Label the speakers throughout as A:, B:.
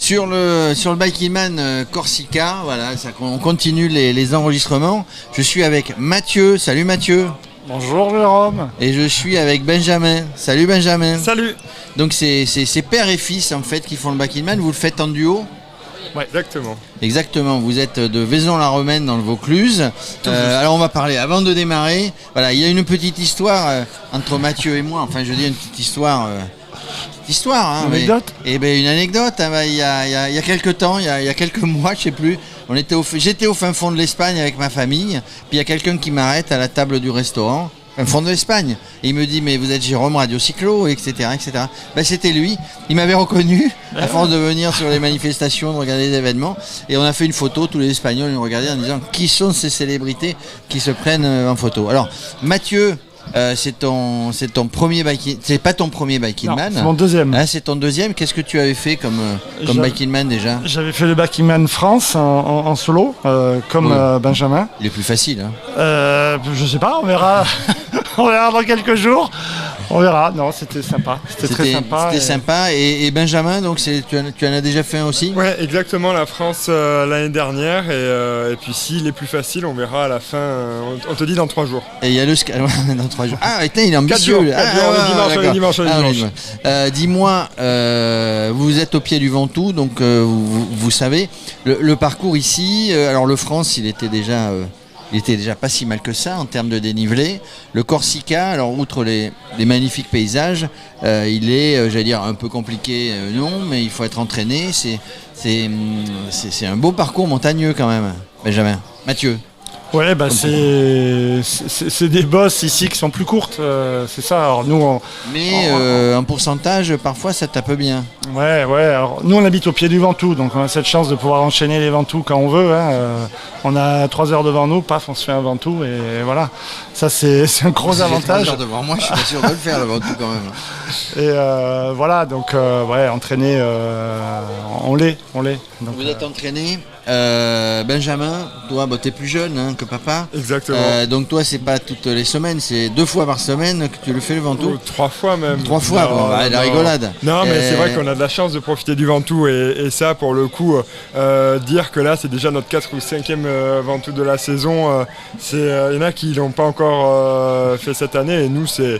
A: Sur le Biking Man Corsica, voilà, on continue les enregistrements. Je suis avec Mathieu. Salut Mathieu.
B: Bonjour Jérôme.
A: Et je suis avec Benjamin. Salut Benjamin.
C: Salut.
A: Donc c'est père et fils en fait qui font le Biking Man. Vous le faites en duo?
C: Ouais, exactement.
A: Exactement, vous êtes de Vaison-la-Romaine dans le Vaucluse. Alors on va parler, avant de démarrer, voilà, il y a une petite histoire entre Mathieu et moi, enfin je dis une petite histoire. Hein,
B: une anecdote.
A: Une anecdote, hein, il y a quelques temps, il y a quelques mois, je sais plus, j'étais au fin fond de l'Espagne avec ma famille, puis il y a quelqu'un qui m'arrête à la table du restaurant. Fin fond de l'Espagne. Et il me dit, mais vous êtes Jérôme Radio Cyclo, etc. etc. Ben, c'était lui. Il m'avait reconnu à force de venir sur les manifestations, de regarder les événements. Et on a fait une photo, tous les Espagnols nous regardaient en disant, qui sont ces célébrités qui se prennent en photo? Alors, Mathieu, c'est ton premier Biking. C'est pas ton premier Biking Man.
B: C'est mon deuxième.
A: Hein, c'est ton deuxième. Qu'est-ce que tu avais fait comme Biking Man déjà?
B: J'avais fait le Biking Man France en solo, comme Benjamin.
A: Il est plus facile. Hein.
B: Je sais pas, on verra. On verra dans quelques jours. On verra. Non, c'était sympa. C'était très sympa.
A: C'était sympa. Et Benjamin, donc tu en as déjà fait un aussi?
C: Ouais, exactement. La France l'année dernière. Et puis s'il est plus facile, on verra à la fin. On te dit dans 3 jours.
A: Et il y a le dans 3 jours. Ah, putain, il est ambitieux.
C: 4 jours, dimanche.
A: Dis-moi, vous êtes au pied du Ventoux, donc vous savez le parcours ici. Alors le France, il était déjà pas si mal que ça en termes de dénivelé. Le Corsica, alors outre les magnifiques paysages, il est, j'allais dire, un peu compliqué, non, mais il faut être entraîné. C'est un beau parcours montagneux quand même, Benjamin. Mathieu.
B: Ouais, c'est des bosses ici qui sont plus courtes, c'est ça. Alors nous,
A: en pourcentage, parfois ça tape bien.
B: Ouais. Alors nous, on habite au pied du Ventoux, donc on a cette chance de pouvoir enchaîner les Ventous quand on veut. Hein. On a 3 heures devant nous, paf, on se fait un Ventoux et voilà. Ça, c'est un gros avantage.
A: 3 heures devant moi, je suis pas sûr de le faire le Ventoux quand même.
B: Et voilà, donc entraîné, on l'est. Donc,
A: vous êtes entraîné. Benjamin, toi, t'es plus jeune que papa.
C: Exactement.
A: Donc toi, c'est pas toutes les semaines, c'est 2 fois par semaine que tu le fais le Ventoux.
C: 3 fois même.
A: 3 fois, la rigolade.
C: Non, mais c'est vrai qu'on a de la chance de profiter du Ventoux et ça, pour le coup, dire que là, c'est déjà notre 4e ou 5e Ventoux de la saison. Il y en a qui l'ont pas encore fait cette année et nous, c'est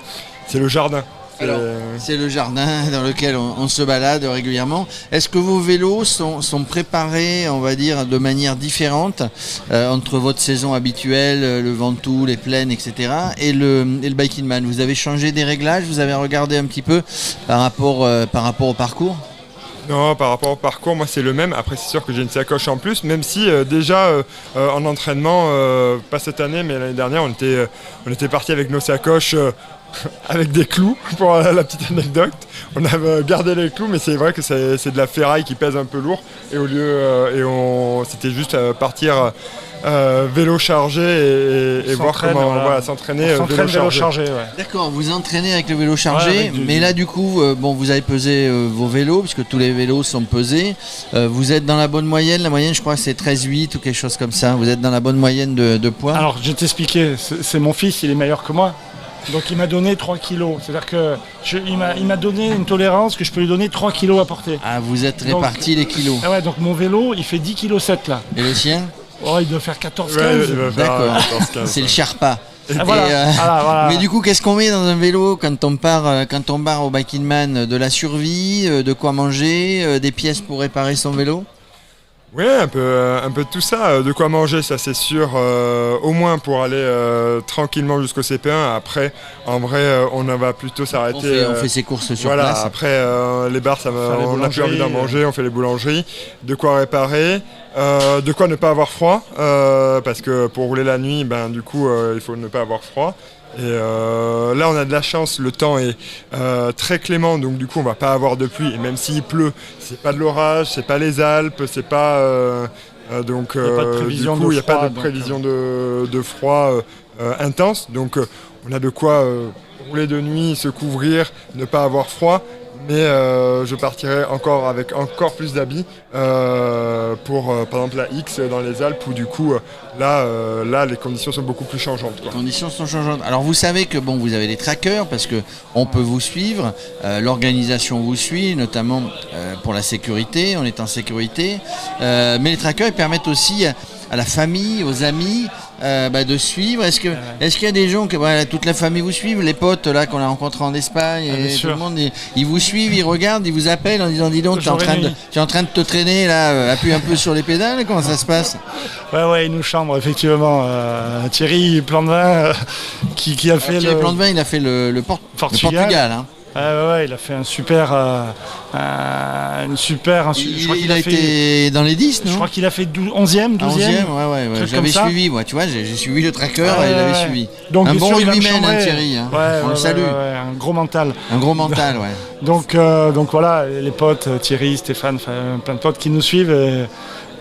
C: le jardin.
A: Alors, c'est le jardin dans lequel on se balade régulièrement. Est-ce que vos vélos sont préparés, on va dire, de manière différente entre votre saison habituelle, le Ventoux, les plaines, etc. et le Biking Man? Vous avez changé des réglages? Vous avez regardé un petit peu par rapport au parcours?
C: Non, par rapport au parcours, moi c'est le même. Après, c'est sûr que j'ai une sacoche en plus, même si déjà en entraînement, pas cette année, mais l'année dernière, on était parti avec nos sacoches avec des clous, pour la petite anecdote. On avait gardé les clous, mais c'est vrai que c'est de la ferraille qui pèse un peu lourd. Et au lieu, c'était juste partir vélo chargé et voir comment s'entraîner
B: vélo chargé. Ouais.
A: D'accord, vous entraînez avec le vélo chargé, mais là du coup, vous avez pesé vos vélos, puisque tous les vélos sont pesés. Vous êtes dans la bonne moyenne. La moyenne, je crois, c'est 13,8 ou quelque chose comme ça. Vous êtes dans la bonne moyenne de poids.
B: Alors, je vais t'expliquer. C'est mon fils, il est meilleur que moi. Donc il m'a donné 3 kilos, c'est-à-dire qu'il m'a donné une tolérance que je peux lui donner 3 kilos à porter.
A: Ah, vous êtes répartis les kilos.
B: Ah ouais, donc mon vélo, il fait 10,7 kg là.
A: Et le sien?
B: Il doit faire 14-15.
C: Ouais,
A: d'accord, c'est le Sherpa.
B: Voilà.
A: Mais du coup, qu'est-ce qu'on met dans un vélo quand on part au Biking Man? De la survie, de quoi manger, des pièces pour réparer son vélo?
C: Oui, un peu de tout ça. De quoi manger, ça c'est sûr, au moins pour aller tranquillement jusqu'au CP1. Après, en vrai, on va plutôt s'arrêter.
A: On fait ses courses sur place.
C: Après, les bars, on n'a plus envie d'en manger, on fait les boulangeries. De quoi réparer, de quoi ne pas avoir froid, parce que pour rouler la nuit, du coup, il faut ne pas avoir froid. Et là on a de la chance, le temps est très clément, donc du coup on va pas avoir de pluie, et même s'il pleut, c'est pas de l'orage, c'est pas les Alpes, c'est pas donc
B: il n'y
C: a pas de prévision de froid intense, donc on a de quoi rouler de nuit, se couvrir, ne pas avoir froid. Mais je partirai encore avec encore plus d'habits pour par exemple la X dans les Alpes où du coup là les conditions sont beaucoup plus changeantes, quoi.
A: Les conditions sont changeantes. Alors vous savez que bon, vous avez des trackers parce que on peut vous suivre, l'organisation vous suit, notamment pour la sécurité, on est en sécurité. Mais les trackers ils permettent aussi à la famille, aux amis, de suivre. Est-ce qu'il y a des gens que voilà, toute la famille vous suivent, les potes là qu'on a rencontrés en Espagne, et tout le monde, ils vous suivent, ils regardent, ils vous appellent en disant dis donc, tu es en train de te traîner là, appuie un peu sur les pédales, comment ça se passe?
B: Ouais, il nous chambre effectivement. Thierry Plantevin qui a fait
A: Thierry Plantevin, il a fait le Portugal. Hein.
B: Ouais, il a fait un super.
A: Il a été dans les 10, non?
B: Je crois qu'il a fait 11e, 12e.
A: Ouais. J'avais suivi, moi, tu vois, j'ai suivi le tracker et il avait suivi.
B: Donc,
A: un bon
B: rugbyman,
A: Thierry. Hein. On le salue.
B: Un gros mental.
A: Un gros mental, ouais.
B: Donc voilà, les potes, Thierry, Stéphane, plein de potes qui nous suivent.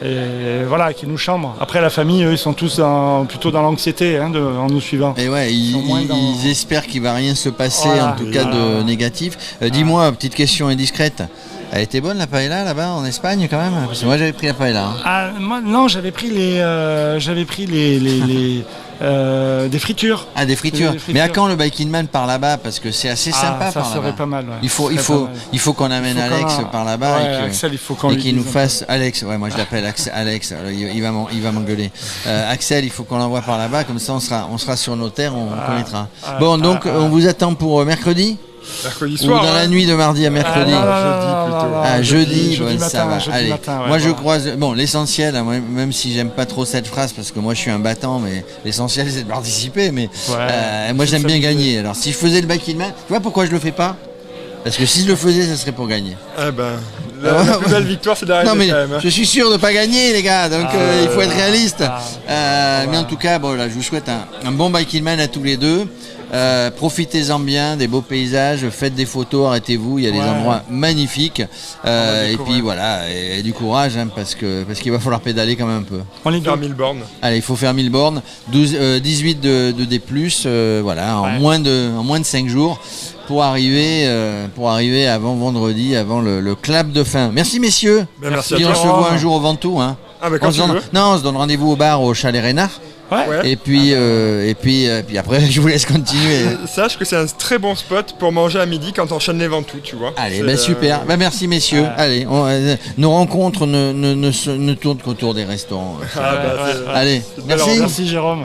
B: Et voilà, qui nous chambrent. Après, la famille, eux, ils sont tous plutôt dans l'anxiété en nous suivant.
A: Et ouais, ils espèrent qu'il va rien se passer, en tout cas de négatif. Dis-moi, petite question indiscrète. Elle était bonne la paella là-bas en Espagne quand même? Parce que moi j'avais pris la paella. Hein.
B: Moi, non, j'avais pris des fritures.
A: Ah, des fritures. Mais à quand le Biking Man par là-bas? Parce que c'est assez sympa
B: ça
A: par là-bas.
B: serait pas mal. Ouais.
A: Il faut qu'on amène Alex par là-bas
B: Axel, il faut qu'on
A: et qu'il nous fasse. Alex, ouais, moi je l'appelle Alex. Il va m'engueuler. Axel, il faut qu'on l'envoie par là-bas, comme ça on sera sur nos terres, on connaîtra. Bon, donc on vous attend pour mercredi.
C: Mercredi soir.
A: Ou dans la nuit de mardi à mercredi. Jeudi, ça va. Allez, moi je croise. Bon, l'essentiel, hein, même si j'aime pas trop cette phrase parce que moi je suis un battant, mais l'essentiel c'est de participer. Mais moi j'aime bien gagner. Alors si je faisais le Biking Man, tu vois pourquoi je le fais pas? Parce que si je le faisais, ça serait pour gagner.
C: La plus belle victoire, c'est d'arriver.
A: Non mais
C: quand même, hein.
A: je suis sûr de pas gagner, les gars. Donc il faut être réaliste. Mais en tout cas, bon là, je vous souhaite un bon Biking Man à tous les deux. Profitez-en bien, des beaux paysages, faites des photos, arrêtez-vous, il y a des endroits magnifiques et puis voilà, et du courage parce qu'il va falloir pédaler quand même un peu.
C: On est faire 1000 bornes.
A: Allez, il faut faire 1000 bornes, 18 de D+, en moins de 5 jours pour arriver avant vendredi, avant le clap de fin. Merci messieurs.
C: Merci
A: et on se voit un jour au Ventoux. Hein.
C: Quand tu veux.
A: Non, on se donne rendez-vous au bar au Chalet Reynard.
C: Ouais.
A: Et puis après, je vous laisse continuer.
C: Sache que c'est un très bon spot pour manger à midi quand on enchaîne les Ventous, tu vois.
A: Allez, super. Merci messieurs. Allez, nos rencontres ne tournent qu'autour des restaurants. Allez, merci.
B: Merci Jérôme.